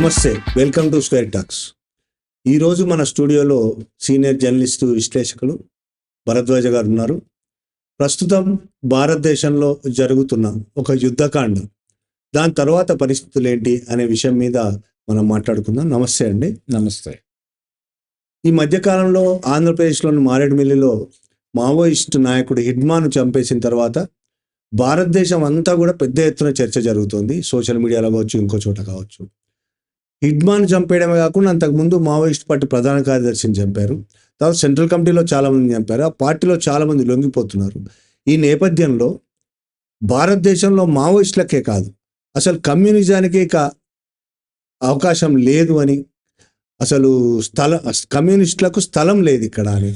నమస్తే, welcome to square talks. ఈరోజు మన స్టూడియోలో సీనియర్ జర్నలిస్టు విశ్లేషకులు భరద్వాజ గారు ఉన్నారు. ప్రస్తుతం భారతదేశంలో జరుగుతున్న ఒక యుద్ధకాండ, దాని తర్వాత పరిస్థితులు ఏంటి అనే విషయం మీద మనం మాట్లాడుకుందాం. నమస్తే అండి. నమస్తే. ఈ మధ్యకాలంలో ఆంధ్రప్రదేశ్లోని మారేడుమిల్లిలో మావోయిస్టు నాయకుడు హిడ్మాను చంపేసిన తర్వాత భారతదేశం అంతా కూడా పెద్ద ఎత్తున చర్చ జరుగుతుంది. సోషల్ మీడియాలో కావచ్చు, ఇంకో చోట కావచ్చు. హిడ్మాన్ చంపేయడమే కాకుండా అంతకుముందు మావోయిస్ట్ పార్టీ ప్రధాన కార్యదర్శిని చంపారు. తర్వాత సెంట్రల్ కమిటీలో చాలామంది చంపారు. ఆ పార్టీలో చాలామంది లొంగిపోతున్నారు. ఈ నేపథ్యంలో భారతదేశంలో మావోయిస్టులకే కాదు, అసలు కమ్యూనిజానికి ఇక అవకాశం లేదు అని, అసలు కమ్యూనిస్టులకు స్థలం లేదు ఇక్కడ అని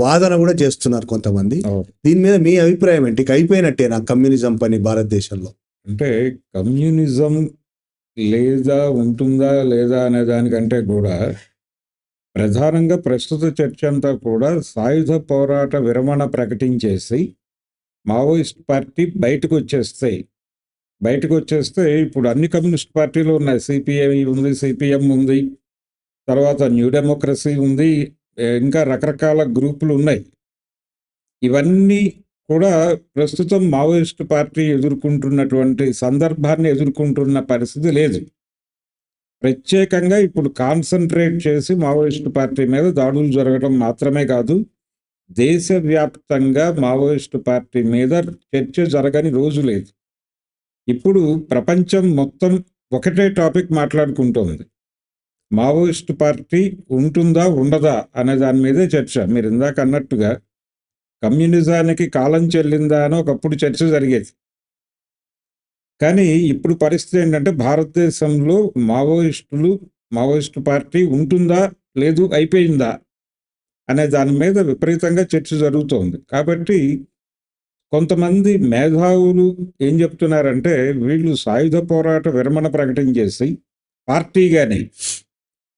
వాదన కూడా చేస్తున్నారు కొంతమంది. దీని మీద మీ అభిప్రాయం ఏంటి? ఇక అయిపోయినట్టే నా కమ్యూనిజం పని భారతదేశంలో? అంటే కమ్యూనిజం లేదా ఉంటుందా లేదా అనే దానికంటే కూడా ప్రధానంగా ప్రస్తుత చర్చ అంతా కూడా సాయుధ పోరాట విరమణ ప్రకటించేసి మావోయిస్ట్ పార్టీ బయటకు వచ్చేస్తే ఇప్పుడు అన్ని కమ్యూనిస్ట్ పార్టీలు ఉన్నాయి. సిపిఐ ఉంది, సిపిఎం ఉంది, తర్వాత న్యూ డెమోక్రసీ ఉంది, ఇంకా రకరకాల గ్రూపులు ఉన్నాయి. ఇవన్నీ కూడా ప్రస్తుతం మావోయిస్ట్ పార్టీ ఎదుర్కొంటున్నటువంటి సందర్భాన్ని ఎదుర్కొంటున్న పరిస్థితి లేదు. ప్రత్యేకంగా ఇప్పుడు కాన్సన్ట్రేట్ చేసి మావోయిస్ట్ పార్టీ మీద దాడులు జరగడం మాత్రమే కాదు, దేశవ్యాప్తంగా మావోయిస్ట్ పార్టీ మీద చర్చ జరగని రోజు లేదు. ఇప్పుడు ప్రపంచం మొత్తం ఒకటే టాపిక్ మాట్లాడుకుంటోంది. మావోయిస్ట్ పార్టీ ఉంటుందా ఉండదా అనే దాని మీదే చర్చ. మీరు ఇందాక అన్నట్టుగా కమ్యూనిజానికి కాలం చెల్లిందా అని ఒకప్పుడు చర్చ జరిగేది. కానీ ఇప్పుడు పరిస్థితి ఏంటంటే భారతదేశంలో మావోయిస్టు పార్టీ ఉంటుందా లేదు అయిపోయిందా అనే దాని మీద విపరీతంగా చర్చ జరుగుతోంది. కాబట్టి కొంతమంది మేధావులు ఏం చెప్తున్నారంటే, వీళ్ళు సాయుధ పోరాట విరమణ ప్రకటించేసి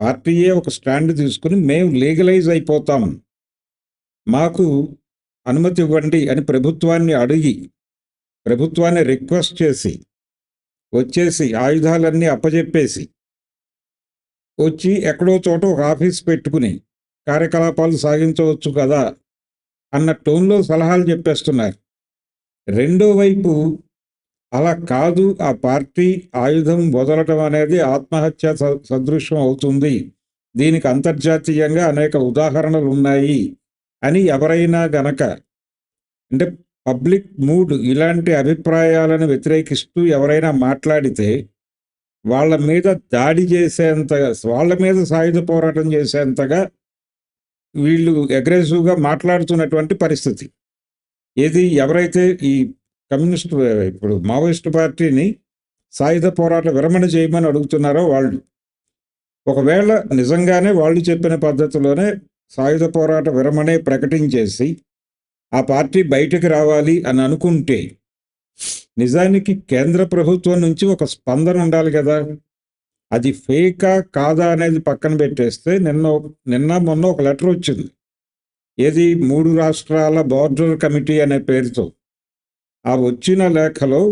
పార్టీయే ఒక స్టాండ్ తీసుకుని మేము లీగలైజ్ అయిపోతాం, మాకు అనుమతి ఇవ్వండి అని ప్రభుత్వాన్ని రిక్వెస్ట్ చేసి వచ్చేసి ఆయుధాలన్నీ అప్పజెప్పేసి వచ్చి ఎక్కడో చోట ఒక ఆఫీస్ పెట్టుకుని కార్యకలాపాలు సాగించవచ్చు కదా అన్న టోన్లో సలహాలు చెప్పేస్తున్నారు. రెండో వైపు అలా కాదు, ఆ పార్టీ ఆయుధం వదలటం అనేది ఆత్మహత్య సదృశ్యం అవుతుంది, దీనికి అంతర్జాతీయంగా అనేక ఉదాహరణలు ఉన్నాయి అని ఎవరైనా గనక, అంటే పబ్లిక్ మూడ్ ఇలాంటి అభిప్రాయాలను వ్యతిరేకిస్తూ ఎవరైనా మాట్లాడితే వాళ్ళ మీద దాడి చేసేంతగా, వాళ్ళ మీద సాయుధ పోరాటం చేసేంతగా వీళ్ళు అగ్రెసివ్గా మాట్లాడుతున్నటువంటి పరిస్థితి. ఎవరైతే ఈ ఇప్పుడు మావోయిస్టు పార్టీని సాయుధ పోరాట విరమణ చేయమని అడుగుతున్నారో వాళ్ళు, ఒకవేళ నిజంగానే వాళ్ళు చెప్పిన పద్ధతిలోనే సాయుధ పోరాట విరమణే ప్రకటించేసి ఆ పార్టీ బయటకు రావాలి అని అనుకుంటే, నిజానికి కేంద్ర ప్రభుత్వం నుంచి ఒక స్పందన ఉండాలి కదా. అది ఫేకా కాదా అనేది పక్కన పెట్టేస్తే నిన్న మొన్న ఒక లెటర్ వచ్చింది. 3 రాష్ట్రాల బోర్డర్ కమిటీ అనే పేరుతో. ఆ వచ్చిన లేఖలో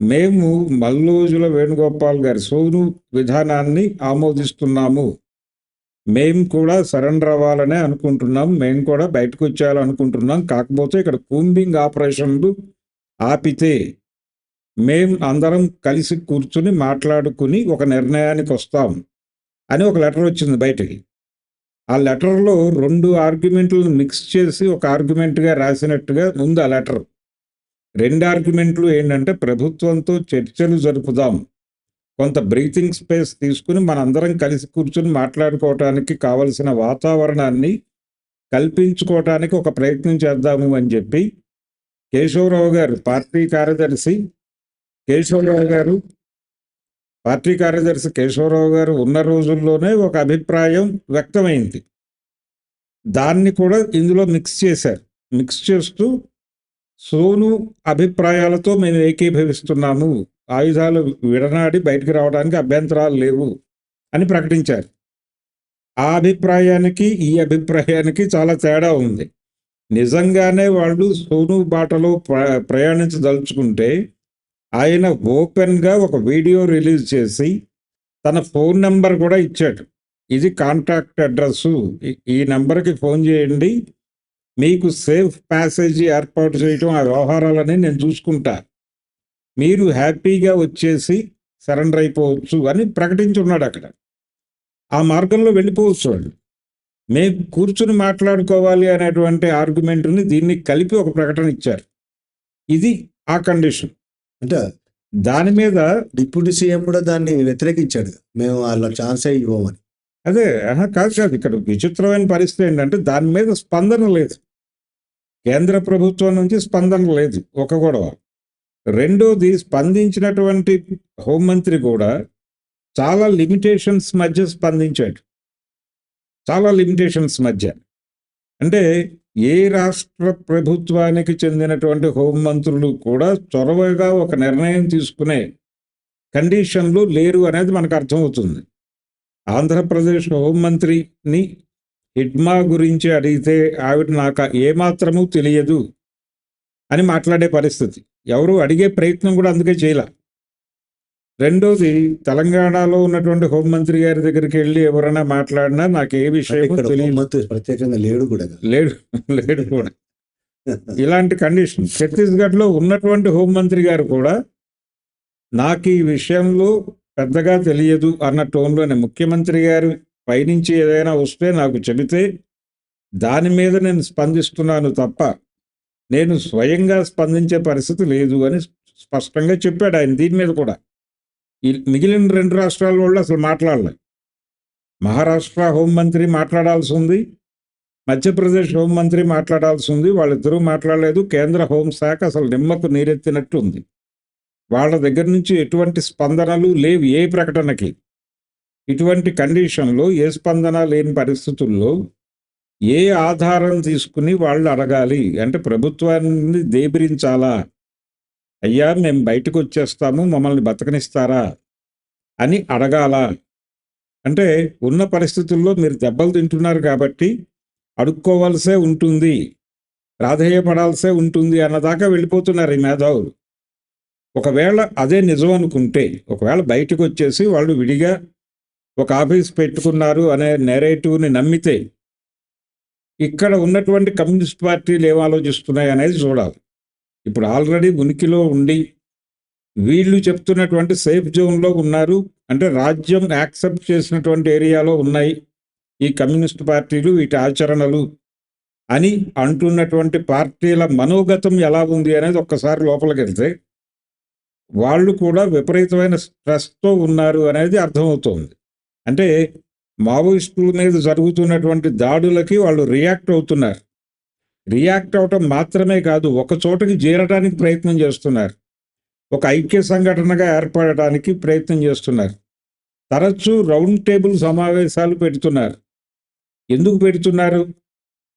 మేము మల్లోజుల వేణుగోపాల్ గారి సోను విధానాన్ని ఆమోదిస్తున్నాము, మేము కూడా సరెండర్ అవ్వాలనే అనుకుంటున్నాం, మేము కూడా బయటకు వచ్చేయాలనుకుంటున్నాం, కాకపోతే ఇక్కడ కూంబింగ్ ఆపరేషన్లు ఆపితే మేము అందరం కలిసి కూర్చుని మాట్లాడుకుని ఒక నిర్ణయానికి వస్తాం అని ఒక లెటర్ వచ్చింది బయటికి. ఆ లెటర్లో 2 ఆర్గ్యుమెంట్లను మిక్స్ చేసి ఒక ఆర్గ్యుమెంట్గా రాసినట్టుగా ఉంది ఆ లెటర్. 2 ఆర్గ్యుమెంట్లు ఏంటంటే, ప్రభుత్వంతో చర్చలు జరుపుదాం, కొంత బ్రీతింగ్ స్పేస్ తీసుకుని మనందరం కలిసి కూర్చుని మాట్లాడుకోవటానికి కావలసిన వాతావరణాన్ని కల్పించుకోవటానికి ఒక ప్రయత్నం చేద్దాము అని చెప్పి కేశవరావు గారు పార్టీ కార్యదర్శి కేశవరావు గారు ఉన్న రోజుల్లోనే ఒక అభిప్రాయం వ్యక్తమైంది. దాన్ని కూడా ఇందులో మిక్స్ చేస్తూ సోను అభిప్రాయాలతో మేము ఏకీభవిస్తున్నాము, ఆయుధాలు విడనాడి బయటకు రావడానికి అభ్యంతరాలు లేవు అని ప్రకటించారు. ఆ అభిప్రాయానికి ఈ అభిప్రాయానికి చాలా తేడా ఉంది. నిజంగానే వాళ్ళు సోను బాటలో ప్రయాణించదలుచుకుంటే ఆయన ఓపెన్గా ఒక వీడియో రిలీజ్ చేసి తన ఫోన్ నెంబర్ కూడా ఇచ్చాడు. ఇది కాంటాక్ట్ అడ్రస్, ఈ నెంబర్కి ఫోన్ చేయండి, మీకు సేఫ్ ప్యాసేజీ ఏర్పాటు చేయటం ఆ వ్యవహారాలని నేను చూసుకుంటా, మీరు హ్యాపీగా వచ్చేసి సరెండర్ అయిపోవచ్చు అని ప్రకటించున్నాడు. అక్కడ ఆ మార్గంలో వెళ్ళిపోవచ్చు వాళ్ళు. మేము కూర్చుని మాట్లాడుకోవాలి అనేటువంటి ఆర్గ్యుమెంట్ని దీన్ని కలిపి ఒక ప్రకటన ఇచ్చారు. ఇది ఆ కండిషన్. అంటే దాని మీద డిప్యూటీ సీఎం కూడా దాన్ని వ్యతిరేకించాడు, మేము వాళ్ళ ఛాన్సే ఇవ్వమని. అదే కాదు ఇక్కడ విచిత్రమైన పరిస్థితి ఏంటంటే దాని మీద స్పందన లేదు. కేంద్ర ప్రభుత్వం నుంచి స్పందన లేదు, ఒక గొడవ. రెండోది, స్పందించినటువంటి హోంమంత్రి కూడా చాలా లిమిటేషన్స్ మధ్య స్పందించాడు. చాలా లిమిటేషన్స్ మధ్య. అంటే ఏ రాష్ట్ర ప్రభుత్వానికి చెందినటువంటి హోంమంత్రులు కూడా చొరవగా ఒక నిర్ణయం తీసుకునే కండిషన్లు లేరు అనేది మనకు అర్థమవుతుంది. ఆంధ్రప్రదేశ్ హోంమంత్రిని హిడ్మా గురించి అడిగితే ఆవిడ నాకు ఏమాత్రమూ తెలియదు అని మాట్లాడే పరిస్థితి. ఎవరు అడిగే ప్రయత్నం కూడా అందుకే చేయలే. రెండోది, తెలంగాణలో ఉన్నటువంటి హోంమంత్రి గారి దగ్గరికి వెళ్ళి ఎవరైనా మాట్లాడినా నాకు ఏ విషయం ఇక్కడ తెలియదు, హోంమంత్రి ప్రత్యేకంగా లేడు కూడా. లేడు కూడా. ఇలాంటి కండిషన్. ఛత్తీస్గఢ్లో ఉన్నటువంటి హోంమంత్రి గారు కూడా నాకు ఈ విషయంలో పెద్దగా తెలియదు అన్న టోన్లోనే, ముఖ్యమంత్రి గారు పైనుంచి ఏదైనా వస్తే నాకు చెబితే దాని మీద నేను స్పందిస్తున్నాను తప్ప నేను స్వయంగా స్పందించే పరిస్థితి లేదు అని స్పష్టంగా చెప్పాడు ఆయన. దీని మీద కూడా మిగిలిన 2 రాష్ట్రాల వాళ్ళు అసలు మాట్లాడలేదు. మహారాష్ట్ర హోంమంత్రి మాట్లాడాల్సి ఉంది, మధ్యప్రదేశ్ హోంమంత్రి మాట్లాడాల్సి ఉంది, వాళ్ళిద్దరూ మాట్లాడలేదు. కేంద్ర హోంశాఖ అసలు నిమ్మకు నీరెత్తినట్టు ఉంది. వాళ్ళ దగ్గర నుంచి ఎటువంటి స్పందనలు లేవు ఏ ప్రకటనకి. ఇటువంటి కండిషన్లో ఏ స్పందన లేని పరిస్థితుల్లో ఏ ఆధారం తీసుకుని వాళ్ళు అడగాలి అంటే ప్రభుత్వాన్ని దేబిరించాలా, అయ్యా మేము బయటకు వచ్చేస్తాము మమ్మల్ని బతకనిస్తారా అని అడగాలా? అంటే ఉన్న పరిస్థితుల్లో మీరు దెబ్బలు తింటున్నారు కాబట్టి అడుక్కోవాల్సే ఉంటుంది, ప్రాధేయపడాల్సే ఉంటుంది అన్నదాకా వెళ్ళిపోతున్నారు ఈ మేధావులు. ఒకవేళ అదే నిజం అనుకుంటే, ఒకవేళ బయటకు వచ్చేసి వాళ్ళు విడిగా ఒక ఆఫీస్ పెట్టుకున్నారు అనే నెరేటివ్ని నమ్మితే ఇక్కడ ఉన్నటువంటి కమ్యూనిస్ట్ పార్టీలు ఏం ఆలోచిస్తున్నాయి అనేది చూడాలి. ఇప్పుడు ఆల్రెడీ ఉనికిలో ఉండి వీళ్ళు చెప్తున్నటువంటి సేఫ్ జోన్లో ఉన్నారు, అంటే రాజ్యం యాక్సెప్ట్ చేసినటువంటి ఏరియాలో ఉన్నాయి ఈ కమ్యూనిస్ట్ పార్టీలు, వీటి ఆచరణలు అని అంటున్నటువంటి పార్టీల మనోగతం ఎలా ఉంది అనేది ఒక్కసారి లోపలికి వెళ్తే వాళ్ళు కూడా విపరీతమైన స్ట్రెస్తో ఉన్నారు అనేది అర్థమవుతోంది. అంటే మావోయిస్టుల మీద జరుగుతున్నటువంటి దాడులకి వాళ్ళు రియాక్ట్ అవుతున్నారు. రియాక్ట్ అవటం మాత్రమే కాదు, ఒక చోటకి చేరడానికి ప్రయత్నం చేస్తున్నారు, ఒక ఐక్య సంఘటనగా ఏర్పడటానికి ప్రయత్నం చేస్తున్నారు. తరచూ రౌండ్ టేబుల్ సమావేశాలు పెడుతున్నారు. ఎందుకు పెడుతున్నారు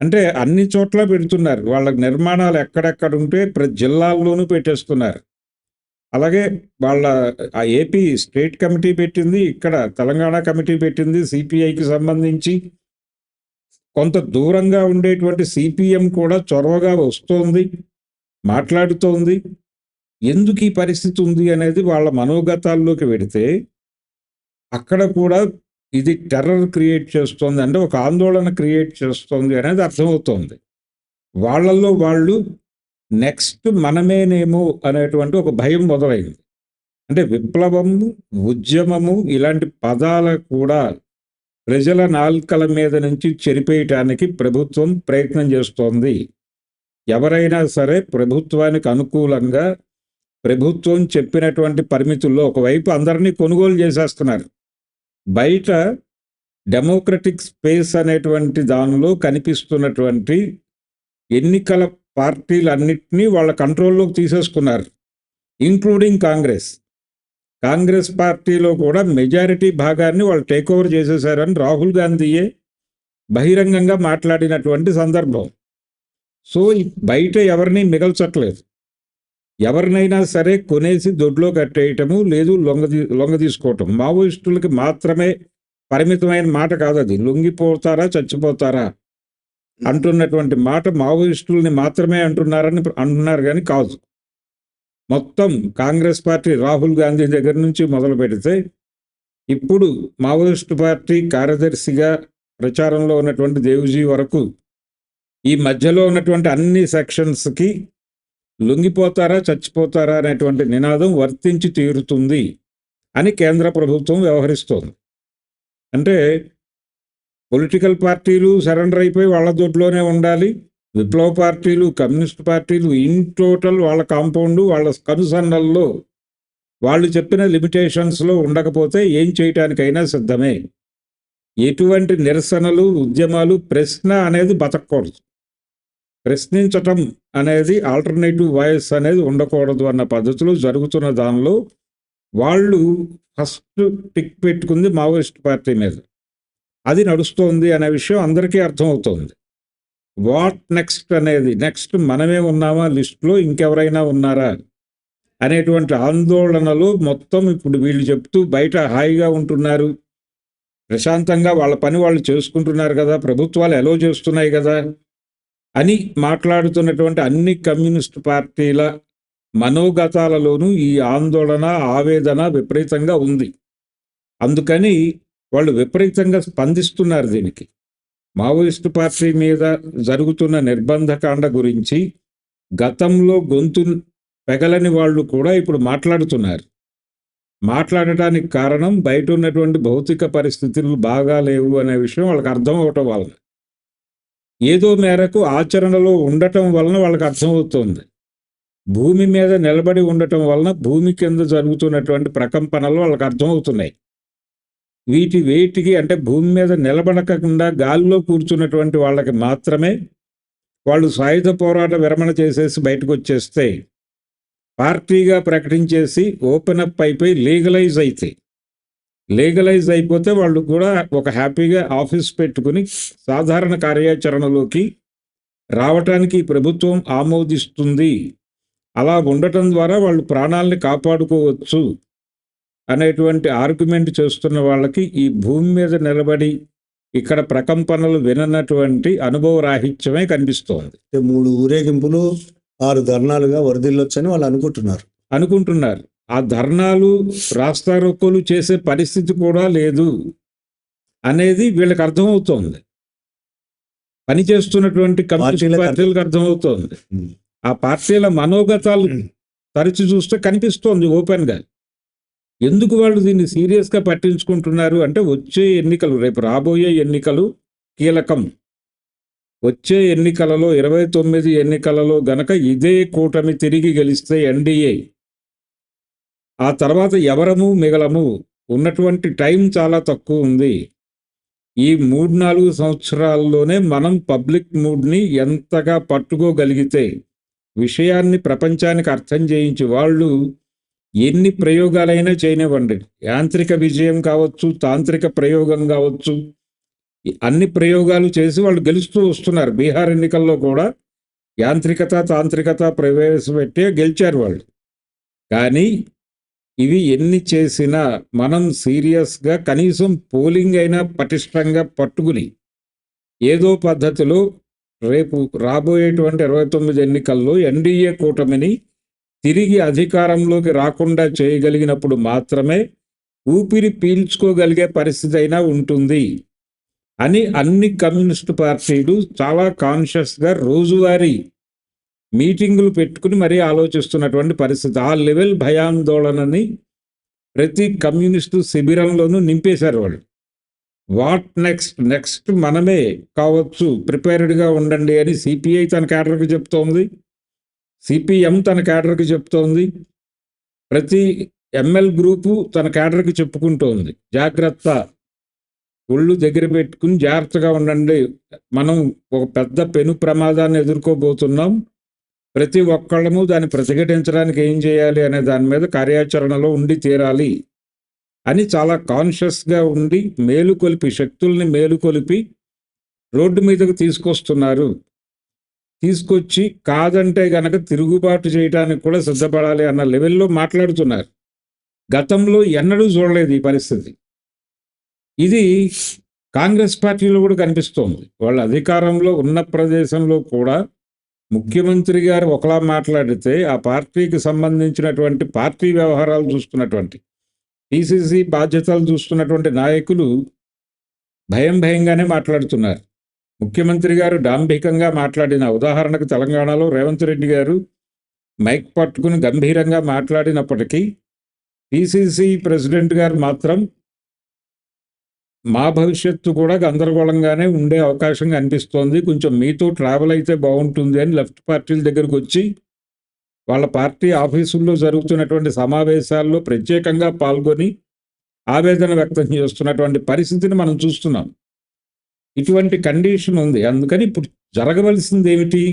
అంటే అన్ని చోట్ల పెడుతున్నారు. వాళ్ళ నిర్మాణాలు ఎక్కడెక్కడ ఉంటే ప్రతి జిల్లాల్లోనూ పెట్టేస్తున్నారు. అలాగే వాళ్ళ ఆ ఏపీ స్టేట్ కమిటీ పెట్టింది, ఇక్కడ తెలంగాణ కమిటీ పెట్టింది. సిపిఐకి సంబంధించి కొంత దూరంగా ఉండేటువంటి సిపిఎం కూడా చొరవగా వస్తోంది, మాట్లాడుతోంది. ఎందుకు ఈ పరిస్థితి ఉంది అనేది వాళ్ళ మనోగతాల్లోకి వెడితే అక్కడ కూడా ఇది టెర్రర్ క్రియేట్ చేస్తోంది, అంటే ఒక ఆందోళన క్రియేట్ చేస్తోంది అనేది అర్థమవుతోంది. వాళ్ళల్లో వాళ్ళు నెక్స్ట్ మనమేనేమో అనేటువంటి ఒక భయం మొదలైంది. అంటే విప్లవము, ఉద్యమము ఇలాంటి పదాల కూడా ప్రజల నాల్కల మీద నుంచి చెరిపేయటానికి ప్రభుత్వం ప్రయత్నం చేస్తోంది. ఎవరైనా సరే ప్రభుత్వానికి అనుకూలంగా ప్రభుత్వం చెప్పినటువంటి పరిమితుల్లో ఒకవైపు అందరినీ కొనుగోలు చేసేస్తున్నారు. బయట డెమోక్రటిక్ స్పేస్ అనేటువంటి దానిలో కనిపిస్తున్నటువంటి ఎన్నికల పార్టీలన్నింటినీ వాళ్ళ కంట్రోల్లోకి తీసేసుకున్నారు, ఇంక్లూడింగ్ కాంగ్రెస్ పార్టీలో కూడా మెజారిటీ భాగాన్ని వాళ్ళు టేక్ ఓవర్ చేసేశారని రాహుల్ గాంధీయే బహిరంగంగా మాట్లాడినటువంటి సందర్భం. సో బయట ఎవరిని మిగల్చట్లేదు, ఎవరినైనా సరే కొనేసి దొడ్లో కట్టేయటము, లేదు లొంగ తీసుకోవటం. మావోయిస్టులకి మాత్రమే పరిమితమైన మాట కాదు అది. లొంగిపోతారా చచ్చిపోతారా అంటున్నటువంటి మాట మావోయిస్టుల్ని మాత్రమే అంటున్నారు కానీ కాదు. మొత్తం కాంగ్రెస్ పార్టీ రాహుల్ గాంధీ దగ్గర నుంచి మొదలు పెడితే ఇప్పుడు మావోయిస్టు పార్టీ కార్యదర్శిగా ప్రచారంలో ఉన్నటువంటి దేవ్జీ వరకు ఈ మధ్యలో ఉన్నటువంటి అన్ని సెక్షన్స్కి లొంగిపోతారా చచ్చిపోతారా అనేటువంటి నినాదం వర్తించి తీరుతుంది అని కేంద్ర ప్రభుత్వం వ్యవహరిస్తోంది. అంటే పొలిటికల్ పార్టీలు సరెండర్ అయిపోయి వాళ్ళ దొడ్లోనే ఉండాలి, విప్లవ పార్టీలు, కమ్యూనిస్ట్ పార్టీలు ఇన్ టోటల్ వాళ్ళ కాంపౌండ్, వాళ్ళ కనుసన్నల్లో వాళ్ళు చెప్పిన లిమిటేషన్స్లో ఉండకపోతే ఏం చేయటానికైనా సిద్ధమే. ఎటువంటి నిరసనలు, ఉద్యమాలు, ప్రశ్న అనేది బతకూడదు, ప్రశ్నించటం అనేది ఆల్టర్నేటివ్ వాయిస్ అనేది ఉండకూడదు అన్న పద్ధతిలో జరుగుతున్న దానిలో వాళ్ళు ఫస్ట్ టిక్ పెట్టుకుంది మావోయిస్ట్ పార్టీ మీద. అది నడుస్తోంది అనే విషయం అందరికీ అర్థమవుతోంది. వాట్ నెక్స్ట్ అనేది, నెక్స్ట్ మనమే ఉన్నామా లిస్టులో, ఇంకెవరైనా ఉన్నారా అనేటువంటి ఆందోళనలు మొత్తం ఇప్పుడు వీళ్ళు చెప్తూ బయట హాయిగా ఉంటున్నారు, ప్రశాంతంగా వాళ్ళ పని వాళ్ళు చేసుకుంటున్నారు కదా, ప్రభుత్వాలు ఎలో చేస్తున్నాయి కదా అని మాట్లాడుతున్నటువంటి అన్ని కమ్యూనిస్ట్ పార్టీల మనోగతాలలోనూ ఈ ఆందోళన, ఆవేదన విపరీతంగా ఉంది. అందుకని వాళ్ళు విపరీతంగా స్పందిస్తున్నారు దీనికి. మావోయిస్టు పార్టీ మీద జరుగుతున్న నిర్బంధకాండ గురించి గతంలో గొంతు పెగలని వాళ్ళు కూడా ఇప్పుడు మాట్లాడుతున్నారు. మాట్లాడటానికి కారణం బయట ఉన్నటువంటి భౌతిక పరిస్థితులు బాగా లేవు అనే విషయం వాళ్ళకి అర్థం అవటం వలన, ఏదో మేరకు ఆచరణలో ఉండటం వలన వాళ్ళకి అర్థమవుతుంది. భూమి మీద నిలబడి ఉండటం వలన భూమి కింద జరుగుతున్నటువంటి ప్రకంపనలు వాళ్ళకి అర్థమవుతున్నాయి. వేటికి అంటే భూమి మీద నిలబడకుండా గాలిలో కూర్చున్నటువంటి వాళ్ళకి మాత్రమే వాళ్ళు సాయుధ పోరాట విరమణ చేసేసి బయటకు వచ్చేస్తే, పార్టీగా ప్రకటించేసి ఓపెన్ అప్ అయిపోయి లీగలైజ్ అయిపోతే వాళ్ళు కూడా ఒక హ్యాపీగా ఆఫీస్ పెట్టుకుని సాధారణ కార్యాచరణలోకి రావటానికి ప్రభుత్వం ఆమోదిస్తుంది. అలా ఉండటం ద్వారా వాళ్ళు ప్రాణాలని కాపాడుకోవచ్చు అనేటువంటి ఆర్గ్యుమెంట్ చేస్తున్న వాళ్ళకి ఈ భూమి మీద నిలబడి ఇక్కడ ప్రకంపనలు విననటువంటి అనుభవ రాహిత్యమే కనిపిస్తోంది. 3 ఊరేగింపులు 6 ధర్నాలుగా వరదిల్లొచ్చని వాళ్ళు అనుకుంటున్నారు. ఆ ధర్నాలు, రాస్తారోకోలు చేసే పరిస్థితి కూడా లేదు అనేది వీళ్ళకి అర్థమవుతోంది. పనిచేస్తున్నటువంటి కమ్యూనిస్ట్ పార్టీలకు అర్థమవుతోంది. ఆ పార్టీల మనోగతాలు తరచి చూస్తే కనిపిస్తోంది ఓపెన్గా. ఎందుకు వాళ్ళు దీన్ని సీరియస్గా పట్టించుకుంటున్నారు అంటే వచ్చే ఎన్నికలు, రేపు రాబోయే ఎన్నికలు కీలకం. వచ్చే ఎన్నికలలో 29 ఎన్నికలలో గనక ఇదే కూటమి తిరిగి గెలిస్తే ఎన్డీఏ, ఆ తర్వాత ఎవరము మిగలము, ఉన్నటువంటి టైం చాలా తక్కువ ఉంది. ఈ 3-4 సంవత్సరాల్లోనే మనం పబ్లిక్ మూడ్ని ఎంతగా పట్టుకోగలిగితే, విషయాన్ని ప్రపంచానికి అర్థం చేయించి వాళ్ళు ఎన్ని ప్రయోగాలైనా చేయనివ్వండి, యాంత్రిక విజయం కావచ్చు, తాంత్రిక ప్రయోగం కావచ్చు, అన్ని ప్రయోగాలు చేసి వాళ్ళు గెలుస్తూ వస్తున్నారు. బీహార్ ఎన్నికల్లో కూడా యాంత్రికత, తాంత్రికత ప్రవేశపెట్టే గెలిచారు వాళ్ళు. కానీ ఇవి ఎన్ని చేసినా మనం సీరియస్గా కనీసం పోలింగ్ అయినా పటిష్టంగా పట్టుకుని ఏదో పద్ధతిలో రేపు రాబోయేటువంటి 29 ఎన్నికల్లో ఎన్డీఏ కూటమిని తిరిగి అధికారంలోకి రాకుండా చేయగలిగినప్పుడు మాత్రమే ఊపిరి పీల్చుకోగలిగే పరిస్థితి అయినా ఉంటుంది అని అన్ని కమ్యూనిస్టు పార్టీలు చాలా కాన్షియస్గా రోజువారీ మీటింగులు పెట్టుకుని మరీ ఆలోచిస్తున్నటువంటి పరిస్థితి. ఆ లెవెల్ భయాందోళనని ప్రతి కమ్యూనిస్టు శిబిరంలోనూ నింపేశారు వాళ్ళు. వాట్ నెక్స్ట్ మనమే కావచ్చు, ప్రిపేర్డ్గా ఉండండి అని సిపిఐ తన క్యాడర్కి చెప్తోంది, సిపిఎం తన క్యాడర్కి చెప్తోంది, ప్రతి ఎంఎల్ గ్రూపు తన క్యాడర్కి చెప్పుకుంటోంది, జాగ్రత్త, ఒళ్ళు దగ్గర పెట్టుకుని జాగ్రత్తగా ఉండండి, మనం ఒక పెద్ద పెను ప్రమాదాన్ని ఎదుర్కోబోతున్నాం, ప్రతి ఒక్కళ్ళము దాన్ని ప్రతిఘటించడానికి ఏం చేయాలి అనే దాని మీద కార్యాచరణలో ఉండి తీరాలి అని చాలా కాన్షియస్గా ఉండి మేలుకొలిపి, శక్తుల్ని మేలుకొలిపి రోడ్డు మీదకు తీసుకొస్తున్నారు. తీసుకొచ్చి కాదంటే గనక తిరుగుబాటు చేయడానికి కూడా సిద్ధపడాలి అన్న లెవెల్లో మాట్లాడుతున్నారు. గతంలో ఎన్నడూ చూడలేదు ఈ పరిస్థితి. ఇది కాంగ్రెస్ పార్టీలో కూడా కనిపిస్తోంది. వాళ్ళ అధికారంలో ఉన్న ప్రదేశంలో కూడా ముఖ్యమంత్రి గారు ఒకలా మాట్లాడితే ఆ పార్టీకి సంబంధించినటువంటి పార్టీ వ్యవహారాలు చూస్తున్నటువంటి పిసిసి బాధ్యతలు చూస్తున్నటువంటి నాయకులు భయంగానే మాట్లాడుతున్నారు. ముఖ్యమంత్రి గారు డాంభికంగా మాట్లాడిన, ఉదాహరణకు తెలంగాణలో రేవంత్ రెడ్డి గారు మైక్ పట్టుకుని గంభీరంగా మాట్లాడినప్పటికీ పిసిసి ప్రెసిడెంట్ గారు మాత్రం మా భవిష్యత్తు కూడా గందరగోళంగానే ఉండే అవకాశం కనిపిస్తోంది, కొంచెం మీతో ట్రావెల్ అయితే బాగుంటుంది అని లెఫ్ట్ పార్టీల దగ్గరకు వచ్చి వాళ్ళ పార్టీ ఆఫీసుల్లో జరుగుతున్నటువంటి సమావేశాల్లో ప్రత్యేకంగా పాల్గొని ఆవేదన వ్యక్తం చేస్తున్నటువంటి పరిస్థితిని మనం చూస్తున్నాం. ఇటువంటి కండిషన్ ఉంది. అందుకని ఇప్పుడు జరగవలసింది ఏమిటి?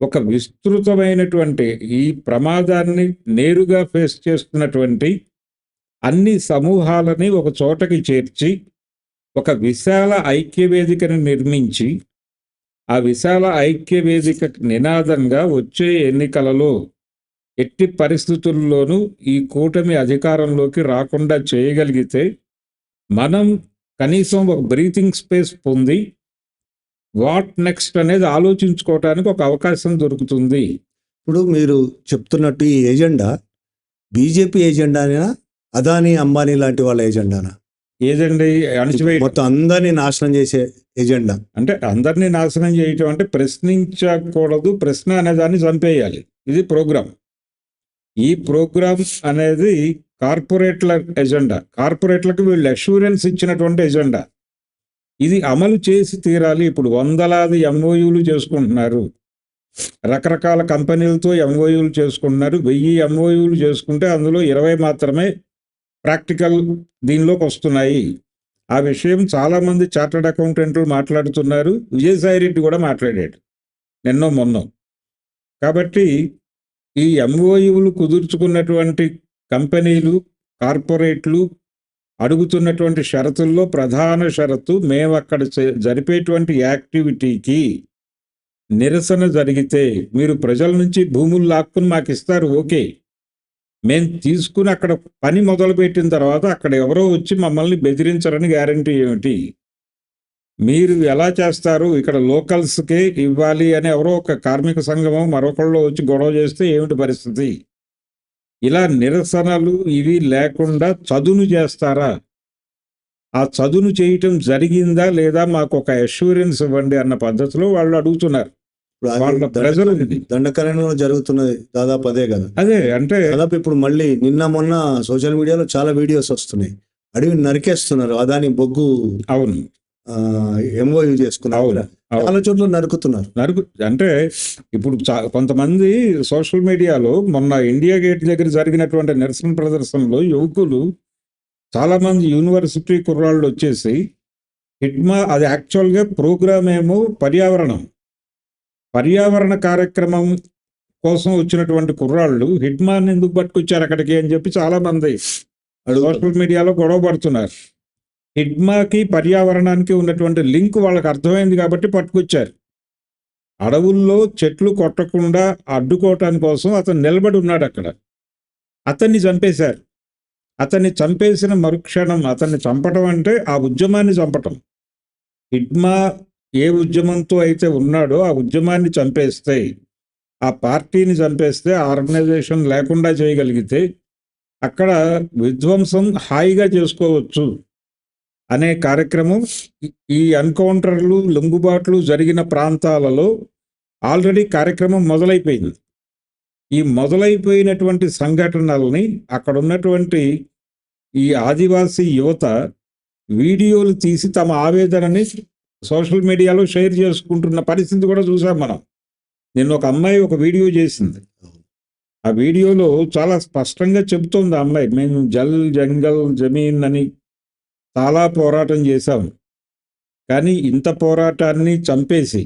ఒక విస్తృతమైనటువంటి ఈ ప్రమాదాన్ని నేరుగా ఫేస్ చేస్తున్నటువంటి అన్ని సమూహాలని ఒక చోటకి చేర్చి ఒక విశాల ఐక్యవేదికను నిర్మించి ఆ విశాల ఐక్యవేదిక నినాదంగా వచ్చే ఎన్నికలలో ఎట్టి పరిస్థితుల్లోనూ ఈ కూటమి అధికారంలోకి రాకుండా చేయగలిగితే మనం కనీసం ఒక బ్రీతింగ్ స్పేస్ పొంది వాట్ నెక్స్ట్ అనేది ఆలోచించుకోవటానికి ఒక అవకాశం దొరుకుతుంది. ఇప్పుడు మీరు చెప్తున్నట్టు ఈ ఎజెండా బీజేపీ ఎజెండానా, అదానీ అంబానీ లాంటి వాళ్ళ ఎజెండానా? ఏదండి అణచివేయడం, మొత్తం అందరినీ నాశనం చేసే ఎజెండా. అంటే అందరినీ నాశనం చేయటం అంటే ప్రశ్నించకూడదు, ప్రశ్న అనేదాన్ని చంపేయాలి. ఇది ప్రోగ్రాం. ఈ ప్రోగ్రామ్ అనేది కార్పొరేట్ల ఎజెండా. కార్పొరేట్లకు వీళ్ళు అష్యూరెన్స్ ఇచ్చినటువంటి ఎజెండా. ఇది అమలు చేసి తీరాలి. ఇప్పుడు వందలాది ఎంఓయూలు చేసుకుంటున్నారు, రకరకాల కంపెనీలతో ఎంఓయూలు చేసుకుంటున్నారు. 1000 ఎంఓయూలు చేసుకుంటే అందులో 20 మాత్రమే ప్రాక్టికల్ దీనిలోకి వస్తున్నాయి. ఆ విషయం చాలామంది చార్టర్డ్ అకౌంటెంట్లు మాట్లాడుతున్నారు. విజయసాయి రెడ్డి కూడా మాట్లాడాడు నిన్నో మొన్నో. కాబట్టి ఈ ఎంఓయూలు కుదుర్చుకున్నటువంటి కంపెనీలు, కార్పొరేట్లు అడుగుతున్నటువంటి షరతుల్లో ప్రధాన షరతు, మేము అక్కడ జరిపేటువంటి యాక్టివిటీకి నిరసన జరిగితే మీరు ప్రజల నుంచి భూములు లాక్కుని మాకు ఇస్తారు, ఓకే. మేము తీసుకుని అక్కడ పని మొదలుపెట్టిన తర్వాత అక్కడ ఎవరో వచ్చి మమ్మల్ని బెదిరించరని గ్యారంటీ ఏమిటి? మీరు ఎలా చేస్తారు? ఇక్కడ లోకల్స్కే ఇవ్వాలి అని ఎవరో ఒక కార్మిక సంఘమో మరొకళ్ళు వచ్చి గొడవ చేస్తే ఏమిటి పరిస్థితి? ఇలా నిరసనలు ఇవి లేకుండా చదును చేస్తారా? ఆ చదును చేయటం జరిగిందా లేదా మాకు ఒక అష్యూరెన్స్ ఇవ్వండి అన్న పద్ధతిలో వాళ్ళు అడుగుతున్నారు. వాళ్ళ ప్రజలు దండకారణ్యంలో జరుగుతున్నది దాదాపు అదే కదా. అదే అంటే దాదాపు ఇప్పుడు మళ్ళీ నిన్న మొన్న సోషల్ మీడియాలో చాలా వీడియోస్ వస్తున్నాయి. అడవిని నరికేస్తున్నారు, అదాని బొగ్గు అవును ఎంఓయూ చేసుకున్నారు, చాలా చోట్ల నరుకుతున్నారు. అంటే ఇప్పుడు కొంతమంది సోషల్ మీడియాలో మొన్న ఇండియా గేట్ దగ్గర జరిగినటువంటి నిరసన ప్రదర్శనలో యువకులు చాలామంది యూనివర్సిటీ కుర్రాళ్ళు వచ్చేసి హిడ్మా, అది యాక్చువల్గా ప్రోగ్రామ్ ఏమో పర్యావరణ కార్యక్రమం కోసం వచ్చినటువంటి కుర్రాళ్ళు హిడ్మాని ఎందుకు పట్టుకొచ్చారు అక్కడికి అని చెప్పి చాలామంది సోషల్ మీడియాలో గొడవ పడుతున్నారు. హిడ్మాకి పర్యావరణానికి ఉన్నటువంటి లింక్ వాళ్ళకి అర్థమైంది కాబట్టి పట్టుకొచ్చారు. అడవుల్లో చెట్లు కొట్టకుండా అడ్డుకోవటానికి కోసం అతను నిలబడి ఉన్నాడు అక్కడ. అతన్ని చంపేశారు. అతన్ని చంపేసిన మరుక్షణం, అతన్ని చంపటం అంటే ఆ ఉద్యమాన్ని చంపటం. హిడ్మా ఏ ఉద్యమంతో అయితే ఉన్నాడో ఆ ఉద్యమాన్ని చంపేస్తే, ఆ పార్టీని చంపేస్తే, ఆ ఆర్గనైజేషన్ లేకుండా చేయగలిగితే అక్కడ విధ్వంసం హాయిగా చేసుకోవచ్చు అనే కార్యక్రమం ఈ ఎన్కౌంటర్లు, లొంగుబాట్లు జరిగిన ప్రాంతాలలో ఆల్రెడీ కార్యక్రమం మొదలైపోయింది. ఈ మొదలైపోయినటువంటి సంఘటనల్ని అక్కడ ఉన్నటువంటి ఈ ఆదివాసీ యువత వీడియోలు తీసి తమ ఆవేదనని సోషల్ మీడియాలో షేర్ చేసుకుంటున్న పరిస్థితి కూడా చూసాం మనం. నిన్న ఒక అమ్మాయి ఒక వీడియో చేసింది. ఆ వీడియోలో చాలా స్పష్టంగా చెబుతోంది ఆ అమ్మాయి, మేము జల్ జంగల్ జమీన్ అని చాలా పోరాటం చేశాం, కానీ ఇంత పోరాటాన్ని చంపేసి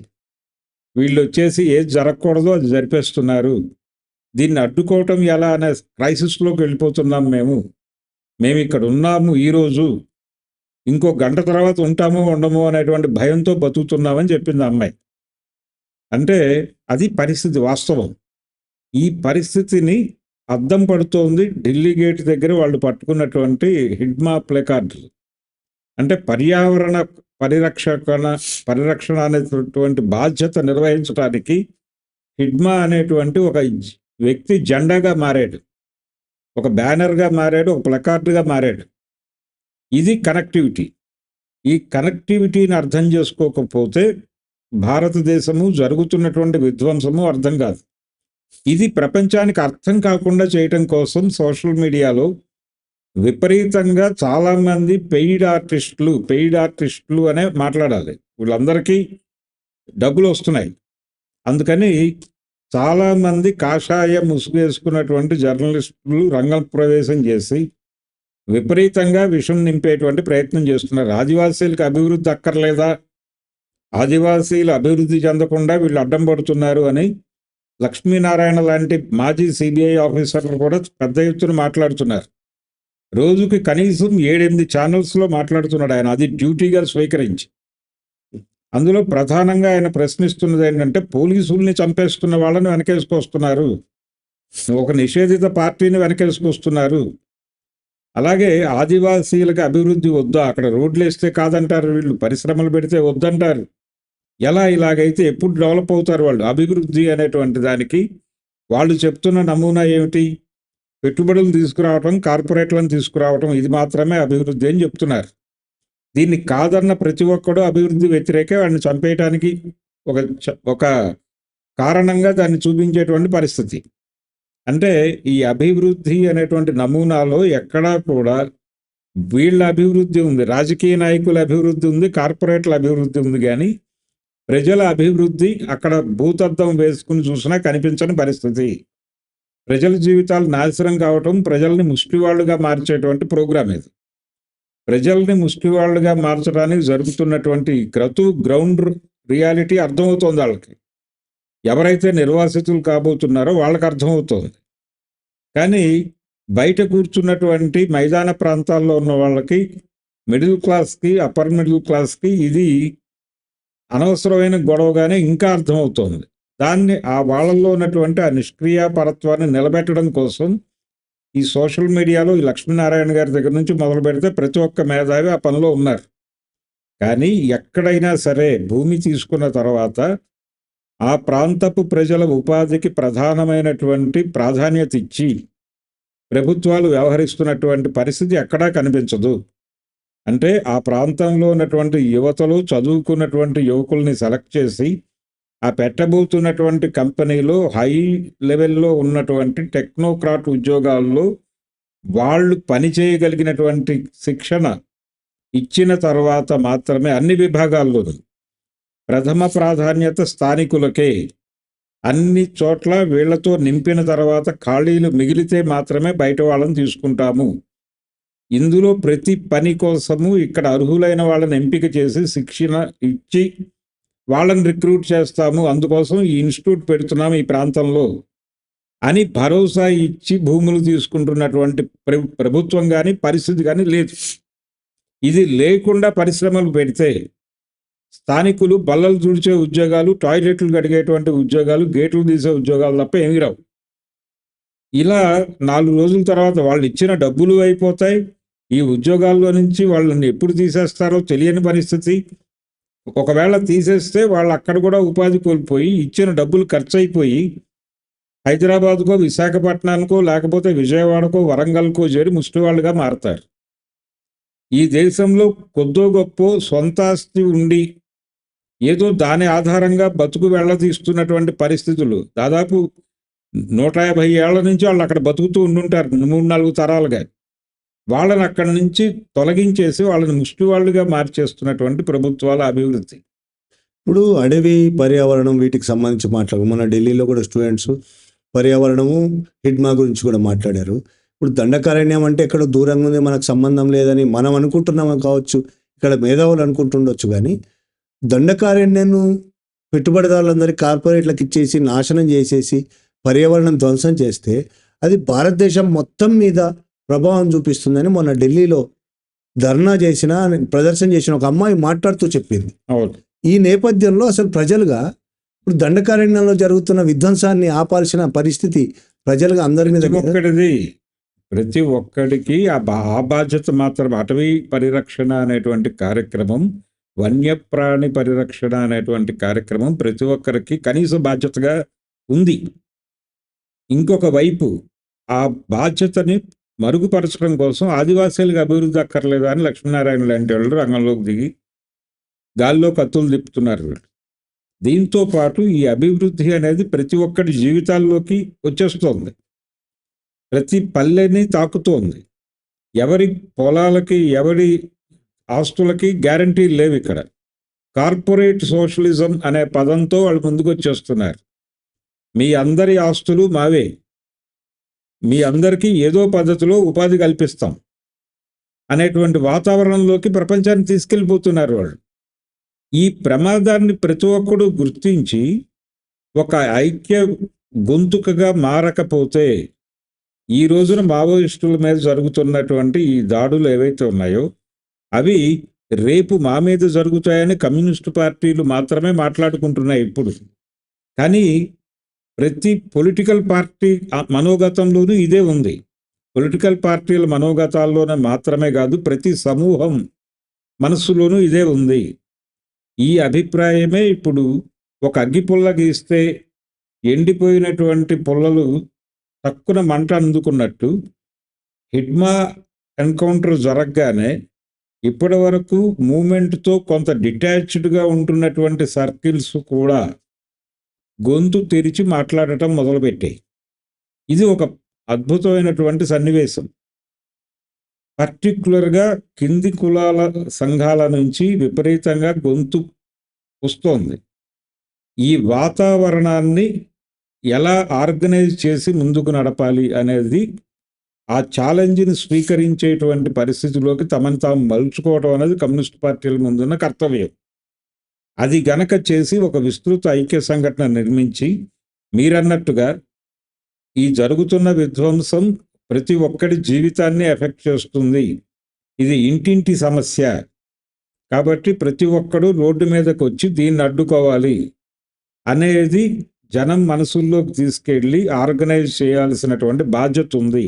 వీళ్ళు వచ్చేసి ఏది జరగకూడదో అది జరిపేస్తున్నారు. దీన్ని అడ్డుకోవటం ఎలా అనే క్రైసిస్లోకి వెళ్ళిపోతున్నాం. మేము ఇక్కడ ఉన్నాము ఈరోజు, ఇంకో గంట తర్వాత ఉంటామో ఉండమో అనేటువంటి భయంతో బతుకుతున్నామని చెప్పింది ఆ అమ్మాయి. అంటే అది పరిస్థితి, వాస్తవం. ఈ పరిస్థితిని అద్దం పడుతోంది ఢిల్లీ గేట్ దగ్గర వాళ్ళు పట్టుకున్నటువంటి హిడ్మా ప్లేకార్డులు. అంటే పర్యావరణ పరిరక్షణ అనేటువంటి బాధ్యత నిర్వహించడానికి హిడ్మా అనేటువంటి ఒక వ్యక్తి జెండాగా మారాడు. ఒక బ్యానర్గా మారాడు, ఒక ప్లకార్డుగా మారాడు. ఇది కనెక్టివిటీ. ఈ కనెక్టివిటీని అర్థం చేసుకోకపోతే భారతదేశము జరుగుతున్నటువంటి విధ్వంసము అర్థం కాదు. ఇది ప్రపంచానికి అర్థం కాకుండా చేయటం కోసం సోషల్ మీడియాలో విపరీతంగా చాలామంది పెయిడ్ ఆర్టిస్టులు అనే మాట్లాడాలి. వీళ్ళందరికీ డబ్బులు వస్తున్నాయి. అందుకని చాలామంది కాషాయ ముసుగు వేసుకున్నటువంటి జర్నలిస్టులు రంగం ప్రవేశం చేసి విపరీతంగా విషం నింపేటువంటి ప్రయత్నం చేస్తున్నారు. ఆదివాసీలకు అభివృద్ధి అక్కర్లేదా, ఆదివాసీలు అభివృద్ధి చెందకుండా వీళ్ళు అడ్డం పడుతున్నారు అని లక్ష్మీనారాయణ లాంటి మాజీ సిబిఐ ఆఫీసర్లు కూడా పెద్ద ఎత్తున మాట్లాడుతున్నారు. రోజుకి కనీసం 7-8 ఛానల్స్లో మాట్లాడుతున్నాడు ఆయన, అది డ్యూటీగా స్వీకరించి. అందులో ప్రధానంగా ఆయన ప్రశ్నిస్తున్నది ఏంటంటే, పోలీసుల్ని చంపేస్తున్న వాళ్ళని వెనకేసుకొస్తున్నారు, ఒక నిషేధిత పార్టీని వెనకేసుకొస్తున్నారు. అలాగే ఆదివాసీలకు అభివృద్ధి వద్దా, అక్కడ రోడ్లు వేస్తే కాదంటారు వీళ్ళు, పరిశ్రమలు పెడితే వద్దంటారు. ఇలాగైతే ఎప్పుడు డెవలప్ అవుతారు వాళ్ళు? అభివృద్ధి అనేటువంటి దానికి వాళ్ళు చెప్తున్న నమూనా ఏమిటి? పెట్టుబడులు తీసుకురావటం, కార్పొరేట్లను తీసుకురావటం, ఇది మాత్రమే అభివృద్ధి అని చెప్తున్నారు. దీన్ని కాదన్న ప్రతి ఒక్కడు అభివృద్ధి వ్యతిరేకే, వాడిని చంపేయటానికి ఒక కారణంగా దాన్ని చూపించేటువంటి పరిస్థితి. అంటే ఈ అభివృద్ధి అనేటువంటి నమూనాలో ఎక్కడా కూడా వీళ్ళ అభివృద్ధి ఉంది, రాజకీయ నాయకుల అభివృద్ధి ఉంది, కార్పొరేట్ల అభివృద్ధి ఉంది, కానీ ప్రజల అభివృద్ధి అక్కడ భూతద్దం వేసుకుని చూసినా కనిపించని పరిస్థితి. ప్రజల జీవితాలు నాశనం కావటం, ప్రజల్ని ముష్టివాళ్లుగా మార్చేటువంటి ప్రోగ్రాం ఇది. ప్రజల్ని ముష్టివాళ్లుగా మార్చడానికి జరుగుతున్నటువంటి గ్రౌండ్ రియాలిటీ అర్థమవుతోంది వాళ్ళకి. ఎవరైతే నిర్వాసితులు కాబోతున్నారో వాళ్ళకి అర్థమవుతోంది. కానీ బయట కూర్చున్నటువంటి మైదాన ప్రాంతాల్లో ఉన్న వాళ్ళకి, మిడిల్ క్లాస్కి, అప్పర్ మిడిల్ క్లాస్కి ఇది అనవసరమైన గొడవగానే ఇంకా అర్థమవుతోంది. దాన్ని వాళ్ళల్లో ఉన్నటువంటి ఆ నిష్క్రియాపరత్వాన్ని నిలబెట్టడం కోసం ఈ సోషల్ మీడియాలో ఈ లక్ష్మీనారాయణ గారి దగ్గర నుంచి మొదలు పెడితే ప్రతి ఒక్క మేధావి ఆ పనిలో ఉన్నారు. కానీ ఎక్కడైనా సరే భూమి తీసుకున్న తర్వాత ఆ ప్రాంతపు ప్రజల ఉపాధికి ప్రధానమైనటువంటి ప్రాధాన్యత ఇచ్చి ప్రభుత్వాలు వ్యవహరిస్తున్నటువంటి పరిస్థితి ఎక్కడా కనిపించదు. అంటే ఆ ప్రాంతంలో ఉన్నటువంటి యువతలు, చదువుకున్నటువంటి యువకుల్ని సెలెక్ట్ చేసి ఆ పెట్టబోతున్నటువంటి కంపెనీలో హై లెవెల్లో ఉన్నటువంటి టెక్నోక్రాట్ ఉద్యోగాల్లో వాళ్ళు పనిచేయగలిగినటువంటి శిక్షణ ఇచ్చిన తర్వాత మాత్రమే అన్ని విభాగాల్లోనూ ప్రథమ ప్రాధాన్యత స్థానికులకే. అన్ని చోట్ల వీళ్లతో నింపిన తర్వాత ఖాళీలు మిగిలితే మాత్రమే బయట వాళ్ళని తీసుకుంటాము. ఇందులో ప్రతి పని కోసము ఇక్కడ అర్హులైన వాళ్ళని ఎంపిక చేసి శిక్షణ ఇచ్చి వాళ్ళని రిక్రూట్ చేస్తాము, అందుకోసం ఈ ఇన్స్టిట్యూట్ పెడుతున్నాము ఈ ప్రాంతంలో అని భరోసా ఇచ్చి భూములు తీసుకుంటున్నటువంటి ప్రభుత్వం కానీ పరిస్థితి కానీ లేదు. ఇది లేకుండా పరిశ్రమలు పెడితే స్థానికులు బల్లలు తుడిచే ఉద్యోగాలు, టాయిలెట్లు కడిగేటువంటి ఉద్యోగాలు, గేట్లు తీసే ఉద్యోగాలు తప్ప ఏమీ రావు. ఇలా 4 రోజుల తర్వాత వాళ్ళు ఇచ్చిన డబ్బులు అయిపోతాయి. ఈ ఉద్యోగాల్లో నుంచి వాళ్ళని ఎప్పుడు తీసేస్తారో తెలియని పరిస్థితి. ఒకవేళ తీసేస్తే వాళ్ళు అక్కడ కూడా ఉపాధి కోల్పోయి ఇచ్చిన డబ్బులు ఖర్చు అయిపోయి హైదరాబాద్కో, విశాఖపట్నానికో, లేకపోతే విజయవాడకో, వరంగల్కో చేరి ముష్టివాళ్ళుగా మారతారు. ఈ దేశంలో కొద్దో గొప్ప సొంత ఆస్తి ఉండి ఏదో దాని ఆధారంగా బతుకు వెళ్ళదీస్తున్నటువంటి పరిస్థితులు దాదాపు 150 ఏళ్ల నుంచి వాళ్ళు అక్కడ బతుకుతూ ఉండుంటారు 3-4 తరాలుగా. వాళ్ళని అక్కడి నుంచి తొలగించేసి వాళ్ళని ముష్టివాళ్ళుగా మార్చేస్తున్నటువంటి ప్రభుత్వాల అభివృద్ధి. ఇప్పుడు అడవి, పర్యావరణం వీటికి సంబంధించి మన ఢిల్లీలో కూడా స్టూడెంట్స్ పర్యావరణము, హిడ్మా గురించి కూడా మాట్లాడారు. ఇప్పుడు దండకారణ్యం అంటే ఎక్కడ దూరంగా ఉంది, మనకు సంబంధం లేదని మనం అనుకుంటున్నాము కావచ్చు, ఇక్కడ మేధావులు అనుకుంటుండొచ్చు. కానీ దండకారణ్యాన్ని పెట్టుబడిదారులందరికీ కార్పొరేట్లకు ఇచ్చేసి నాశనం చేసేసి పర్యావరణం ధ్వంసం చేస్తే అది భారతదేశం మొత్తం మీద ప్రభావం చూపిస్తుందని మొన్న ఢిల్లీలో ప్రదర్శన చేసిన ఒక అమ్మాయి మాట్లాడుతూ చెప్పింది. ఈ నేపథ్యంలో అసలు ప్రజలుగా ఇప్పుడు దండకారణ్యంలో జరుగుతున్న విధ్వంసాన్ని ఆపాల్సిన పరిస్థితి ప్రజలుగా అందరి మీద ప్రతి ఒక్కడికి ఆ బాధ్యత మాత్రం. అటవీ పరిరక్షణ అనేటువంటి కార్యక్రమం, వన్యప్రాణి పరిరక్షణ అనేటువంటి కార్యక్రమం ప్రతి ఒక్కరికి కనీస బాధ్యతగా ఉంది. ఇంకొక వైపు ఆ బాధ్యతని మరుగుపరచడం కోసం ఆదివాసీలకు అభివృద్ధి అక్కర్లేదా అని లక్ష్మీనారాయణ లాంటి వాళ్ళు రంగంలోకి దిగి గాల్లో కత్తులు తిప్పుతున్నారు వీళ్ళు. దీంతో పాటు ఈ అభివృద్ధి అనేది ప్రతి ఒక్కరి జీవితాల్లోకి వచ్చేస్తోంది, ప్రతి పల్లెని తాకుతోంది. ఎవరి పొలాలకి ఎవరి ఆస్తులకి గ్యారంటీ లేవు ఇక్కడ. కార్పొరేట్ సోషలిజం అనే పదంతో వాళ్ళు ముందుకు వచ్చేస్తున్నారు. మీ అందరి ఆస్తులు మావే, మీ అందరికీ ఏదో పద్ధతిలో ఉపాధి కల్పిస్తాం అనేటువంటి వాతావరణంలోకి ప్రపంచాన్ని తీసుకెళ్ళిపోతున్నారు వాళ్ళు. ఈ ప్రమాదాన్ని ప్రతి ఒక్కడు గుర్తించి ఒక ఐక్య గొంతుకగా మారకపోతే ఈ రోజున మావోయిస్టుల మీద జరుగుతున్నటువంటి ఈ దాడులు ఏవైతే ఉన్నాయో అవి రేపు మా మీద జరుగుతాయని కమ్యూనిస్టు పార్టీలు మాత్రమే మాట్లాడుకుంటున్నాయి ఇప్పుడు. కానీ ప్రతి పొలిటికల్ పార్టీ మనోగతంలోనూ ఇదే ఉంది. పొలిటికల్ పార్టీల మనోగతాల్లోనే మాత్రమే కాదు, ప్రతి సమూహం మనస్సులోనూ ఇదే ఉంది. ఈ అభిప్రాయమే ఇప్పుడు ఒక అగ్గి పుల్ల గీస్తే ఎండిపోయినటువంటి పుల్లలు తక్కువ మంట అందుకున్నట్టు హిడ్మా ఎన్కౌంటర్ జరగగానే ఇప్పటి వరకు మూమెంట్తో కొంత డిటాచ్డ్గా ఉంటున్నటువంటి సర్కిల్స్ కూడా గొంతు తెరిచి మాట్లాడటం మొదలుపెట్టాయి. ఇది ఒక అద్భుతమైనటువంటి సన్నివేశం. పర్టిక్యులర్గా కింది కులాల సంఘాల నుంచి విపరీతంగా గొంతు వస్తోంది. ఈ వాతావరణాన్ని ఎలా ఆర్గనైజ్ చేసి ముందుకు నడపాలి అనేది, ఆ ఛాలెంజ్ని స్వీకరించేటువంటి పరిస్థితిలోకి తమను తాము మలుచుకోవడం అనేది కమ్యూనిస్ట్ పార్టీల ముందున్న కర్తవ్యం. అది గనక చేసి ఒక విస్తృత ఐక్య సంఘటన నిర్మించి, మీరన్నట్టుగా ఈ జరుగుతున్న విధ్వంసం ప్రతి ఒక్కడి జీవితాన్ని ఎఫెక్ట్ చేస్తుంది, ఇది ఇంటింటి సమస్య కాబట్టి ప్రతి ఒక్కడు రోడ్డు మీదకి వచ్చి దీన్ని అడ్డుకోవాలి అనేది జనం మనసుల్లోకి తీసుకెళ్ళి ఆర్గనైజ్ చేయాల్సినటువంటి బాధ్యత ఉంది.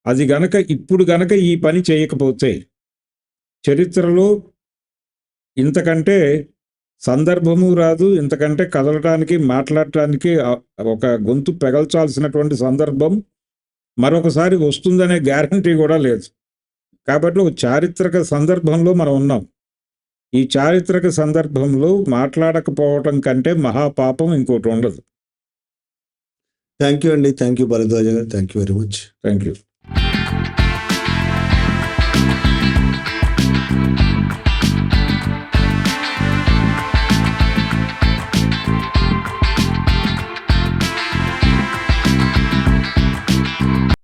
అది గనక ఇప్పుడు గనక ఈ పని చేయకపోతే చరిత్రలో ఇంతకంటే సందర్భము రాదు, ఇంతకంటే కదలటానికి మాట్లాడటానికి ఒక గొంతు పెగల్చాల్సినటువంటి సందర్భం మరొకసారి వస్తుందనే గ్యారంటీ కూడా లేదు. కాబట్టి ఒక చారిత్రక సందర్భంలో మనం ఉన్నాం. ఈ చారిత్రక సందర్భంలో మాట్లాడకపోవటం కంటే మహాపాపం ఇంకోటి ఉండదు. థ్యాంక్ యూ అండి. థ్యాంక్ యూ భరద్వాజ గారు. Thank you very much. Thank you.